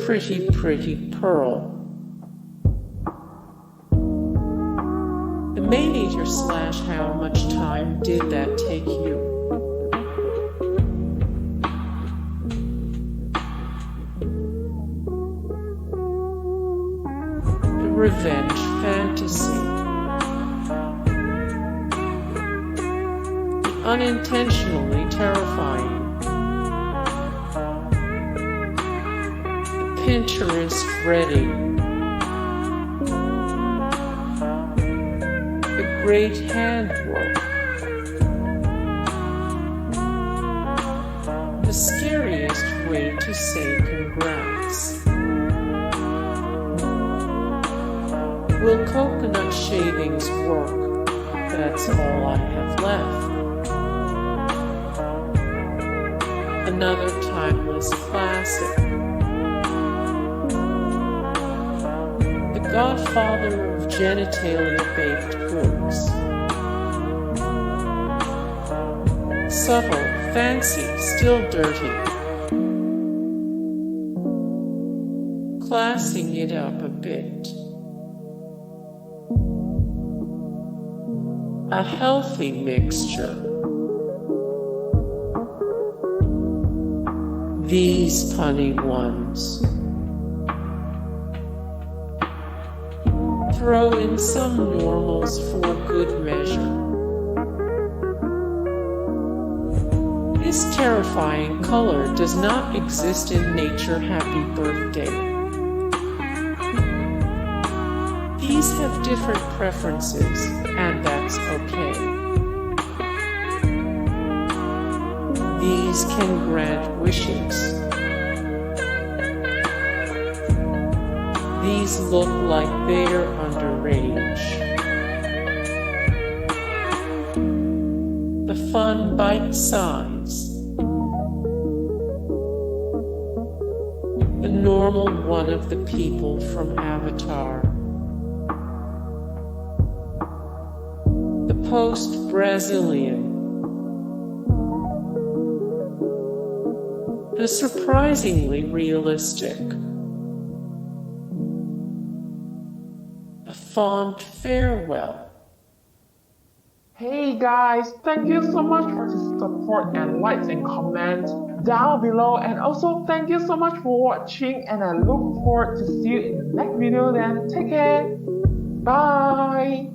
pretty, pretty pearl. The Maneater / how much time did that take you? The revenge fantasy. The unintentionally terrifying. The Pinterest ready. The great handwork. The scariest way to say congrats. Will coconut shavings work? That's all I have left. Another timeless classic. The Godfather of Genitalia baked goods. Subtle, fancy, still dirty. Classing it up a bit. A healthy mixture. These punny ones. Throw in some normals for good measure. This terrifying color does not exist in nature. Happy birthday. These have different preferences, and that's okay. These can grant wishes. These look like they're underage. The fun bite size. The normal one of the people from Avatar. The post-Brazilian. The surprisingly realistic. The fond farewell. Hey guys, thank you so much for the support and likes and comments down below, and also thank you so much for watching, and I look forward to see you in the next video. Then take care. Bye.